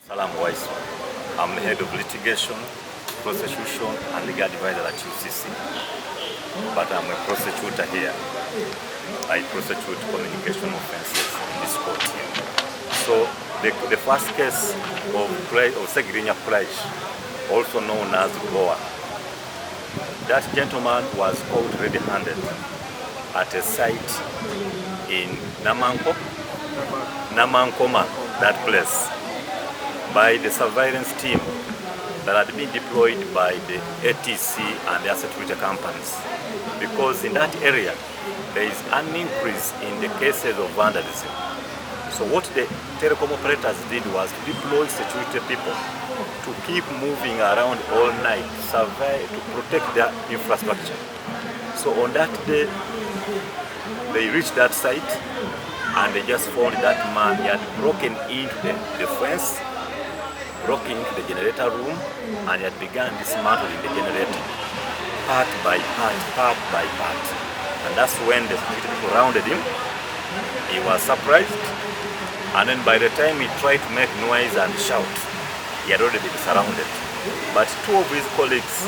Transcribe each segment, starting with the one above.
Salam Waiswa. I'm the head of litigation, prosecution, and legal advisor at UCC. But I'm a prosecutor here. I prosecute communication offenses in this court here. So the first case of Segirinya Price, also known as Goa, that gentleman was caught red-handed at a site in Namankoma, that place, by the surveillance team that had been deployed by the ATC and their security companies. Because in that area, there is an increase in the cases of vandalism. So what the telecom operators did was to deploy security people to keep moving around all night, survey, to protect their infrastructure. So on that day, they reached that site and they just found that man. He had broken into the fence, broken into the generator room, and he had begun dismantling the generator, part by part. And that's when the security people rounded him. He was surprised, and then by the time he tried to make noise and shout, he had already been surrounded. But two of his colleagues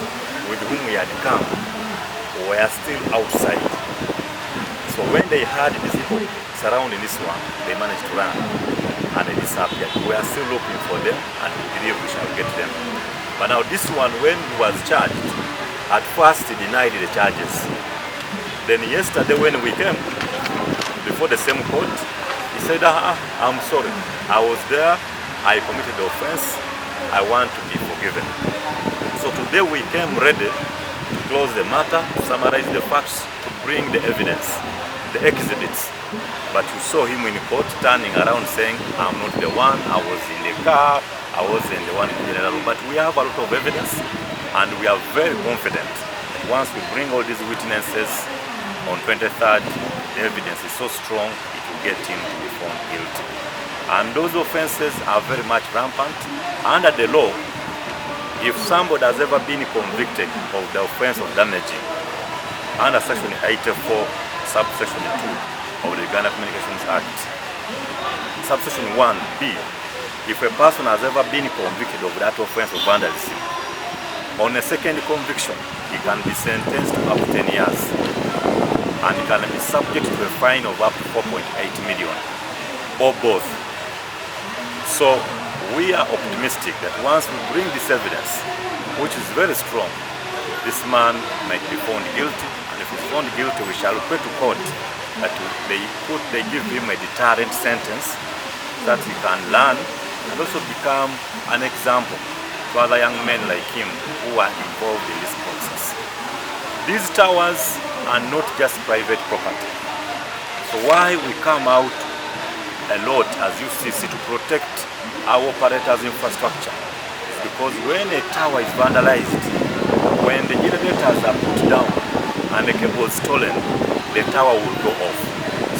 with whom he had come were still outside. So when they heard these people surrounding this one, they managed to run and they disappeared. We are still looking for them and we believe we shall get them. But now this one, when he was charged, at first he denied the charges. Then yesterday when we came before the same court, he said, I'm sorry, I was there, I committed the offense, I want to be forgiven. So today we came ready to close the matter, to summarize the facts, to bring the evidence, the exhibits. But you saw him in court turning around saying, I'm not the one, I was in the car, I wasn't the one in the general room. But we have a lot of evidence and we are very confident that once we bring all these witnesses on 23rd, the evidence is so strong, it will get him to be found guilty. And those offenses are very much rampant. Under the law, if somebody has ever been convicted of the offense of damaging, under section 84, subsection 2 of the Uganda Communications Act, subsection 1b, if a person has ever been convicted of that offense of vandalism, on a second conviction, he can be sentenced to up to 10 years and he can be subject to a fine of up to 4.8 million, or both. So we are optimistic that once we bring this evidence, which is very strong, this man might be found guilty, and if he's found guilty, we shall pray to court that they give him a deterrent sentence so that he can learn and also become an example to other young men like him who are involved in this process. These towers are not just private property. So why we come out a lot as UCC to protect our operators' infrastructure is because when a tower is vandalized, when the generators are put down and the cable is stolen, the tower will go off.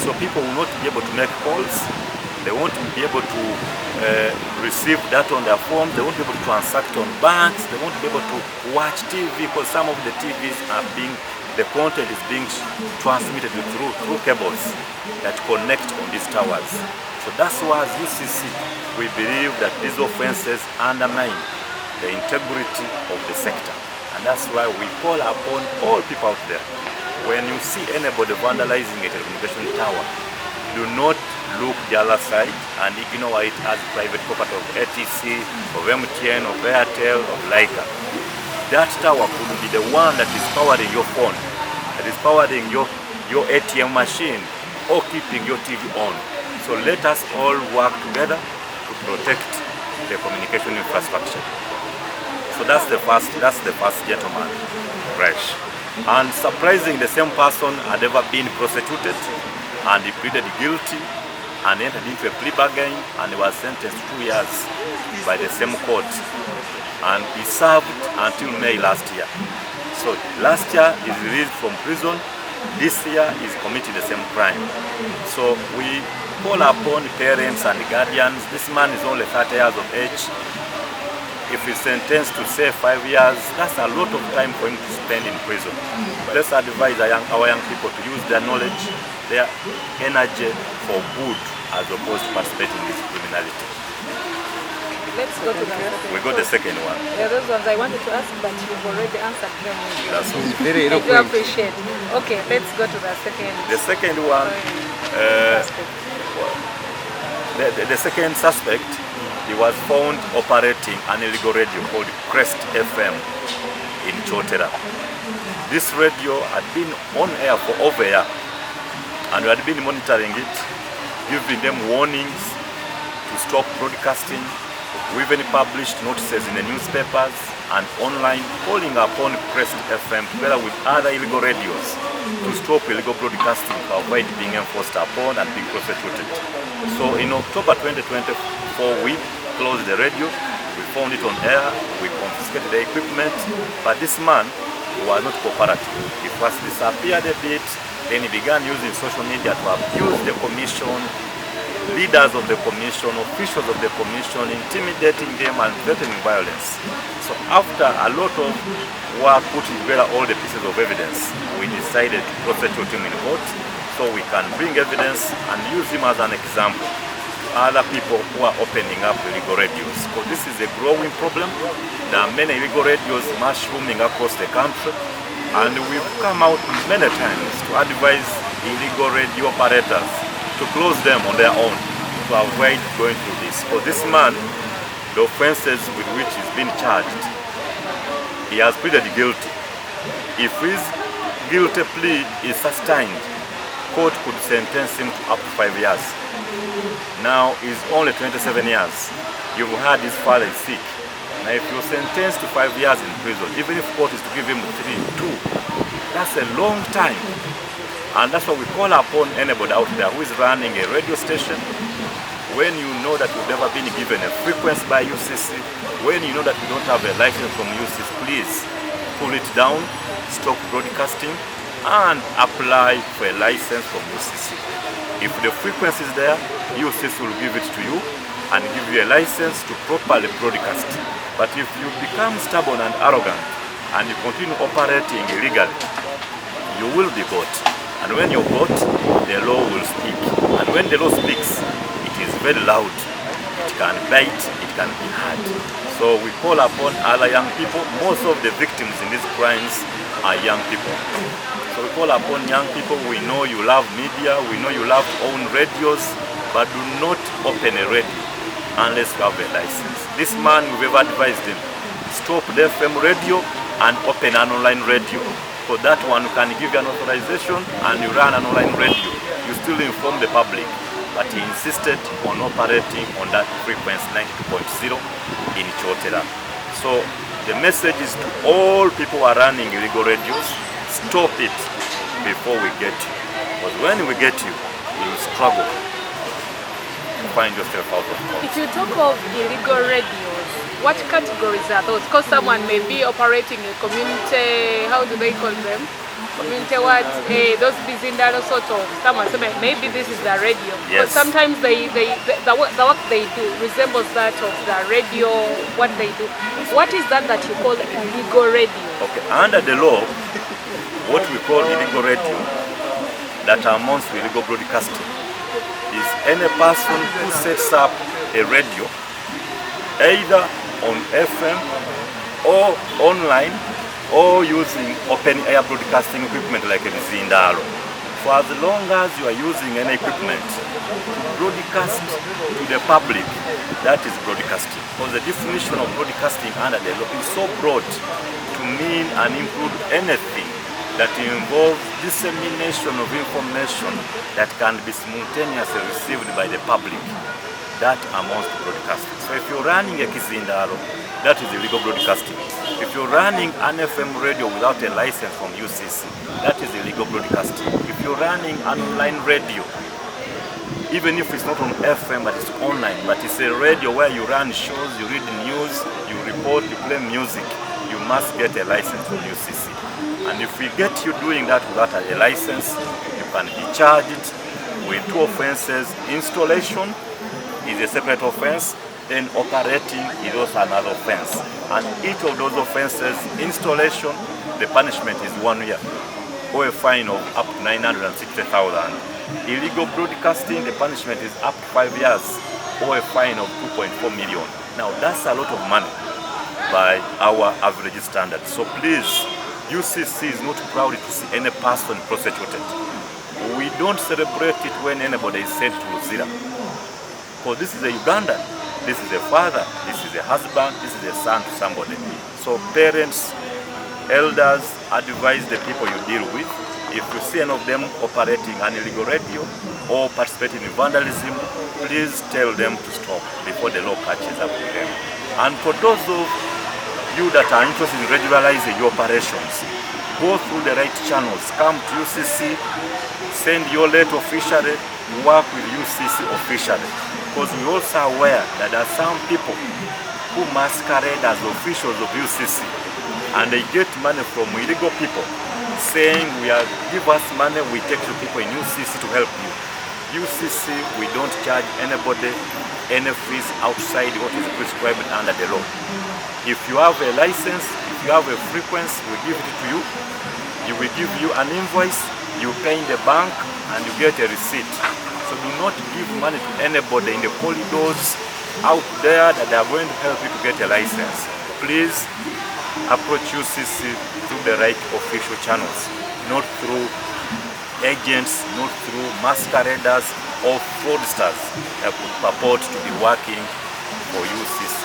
So people will not be able to make calls, they won't be able to receive data on their phones, they won't be able to transact on banks, they won't be able to watch TV because some of the TVs are the content is being transmitted through cables that connect on these towers. So that's why as UCC, we believe that these offenses undermine the integrity of the sector. And that's why we call upon all people out there, when you see anybody vandalizing a telecommunication tower, do not look the other side and ignore it as private property of ATC, of MTN, of Airtel, of Laika. That tower could be the one that is powering your phone, that is powering your ATM machine, or keeping your TV on. So let us all work together to protect the communication infrastructure. So that's the first gentleman, Fresh. And surprising, the same person had ever been prosecuted and he pleaded guilty and entered into a plea bargain and he was sentenced to 2 years by the same court. And he served until May last year. So last year he is released from prison. This year he is committing the same crime. So we call upon parents and guardians. This man is only 30 years of age. If he's sentenced to say 5 years, that's a lot of time for him to spend in prison. But let's advise our young people to use their knowledge, their energy for good, as opposed to participating in this criminality. let's go to the second. We got the second one. Yeah, those ones I wanted to ask, but you've already answered them. That's all. Very I do eloquent. appreciate. Okay, let's go to the second. The second one, the second suspect, he was found operating an illegal radio called Crest FM in Kyotera. This radio had been on air for over a year, and we had been monitoring it, giving them warnings to stop broadcasting. We even published notices in the newspapers and online, calling upon Crest FM together with other illegal radios to stop illegal broadcasting to avoid being enforced upon and being prosecuted. So in October 2024, we closed the radio, we found it on air, we confiscated the equipment, but this man was not cooperative. He first disappeared a bit, then he began using social media to abuse the commission, leaders of the commission, officials of the commission, intimidating them and threatening violence. So after a lot of work putting together all the pieces of evidence, we decided to prosecute him in court so we can bring evidence and use him as an example to other people who are opening up illegal radios. Because this is a growing problem. There are many illegal radios mushrooming across the country, and we've come out many times to advise illegal radio operators to close them on their own to avoid going through this. For this man, the offenses with which he's been charged, he has pleaded guilty. If his guilty plea is sustained, court could sentence him to up to 5 years. Now he's only 27 years. You've heard his father is sick. Now if you're sentenced to 5 years in prison, even if court is to give him 2, that's a long time. And that's why we call upon anybody out there who is running a radio station, when you know that you've never been given a frequency by UCC, when you know that you don't have a license from UCC, please pull it down, stop broadcasting, and apply for a license from UCC. If the frequency is there, UCC will give it to you and give you a license to properly broadcast. But if you become stubborn and arrogant and you continue operating illegally, you will be caught. And when you're caught, the law will speak. And when the law speaks, it is very loud. It can bite, it can be hard. So we call upon other young people. Most of the victims in these crimes are young people. So we call upon young people. We know you love media, we know you love to own radios, but do not open a radio unless you have a license. This man, we've ever advised him, stop the FM radio and open an online radio. For that one, you can give you an authorization and you run an online radio. You still inform the public. But he insisted on operating on that frequency 92.0 in Kyotera. So the message is to all people who are running illegal radios, stop it before we get you. Because when we get you, you will struggle to find yourself out of court. If you talk of illegal radios, what categories are those? Because someone may be operating a community, how do they call them? Community what? Those bizindalo sort of. Someone say maybe this is the radio. Yes. But sometimes the work they do resembles that of the radio, what they do. What is that you call illegal radio? Okay, under the law, what we call illegal radio that amounts to illegal broadcasting is any person who sets up a radio either on FM or online or using open air broadcasting equipment like a Zindaro. For as long as you are using any equipment to broadcast to the public, that is broadcasting. Because the definition of broadcasting under the law is so broad to mean and include anything that involves dissemination of information that can be simultaneously received by the public. That amounts to broadcasting. So if you're running a Kizindaro, that is illegal broadcasting. If you're running an FM radio without a license from UCC, that is illegal broadcasting. If you're running an online radio, even if it's not on FM but it's online, but it's a radio where you run shows, you read news, you report, you play music, you must get a license from UCC. And if we get you doing that without a license, you can be charged with 2 offenses. Installation is a separate offense, then operating is also another offense. And each of those offenses, installation, the punishment is 1 year or a fine of up to 960,000. Illegal broadcasting, the punishment is up to 5 years or a fine of 2.4 million. Now that's a lot of money by our average standards. So please, UCC is not proud to see any person prosecuted. We don't celebrate it when anybody is sent to Luzira. Because this is a Ugandan, this is a father, this is a husband, this is a son to somebody. So parents, elders, advise the people you deal with. If you see any of them operating an illegal radio or participating in vandalism, please tell them to stop before the law catches up with them. And for those of you that are interested in regularizing your operations, go through the right channels. Come to UCC, send your letter officially, work with UCC officially. Because we're also aware that there are some people who masquerade as officials of UCC and they get money from illegal people saying, give us money, we take to people in UCC to help you. UCC, we don't charge anybody any fees outside what is prescribed under the law. If you have a license, if you have a frequency, we give it to you. You will give you an invoice, you pay in the bank, and you get a receipt. So do not give money to anybody in the corridors out there that they are going to help you to get a license. Please approach UCC through the right official channels, not through agents, not through masqueraders or fraudsters that would purport to be working for UCC.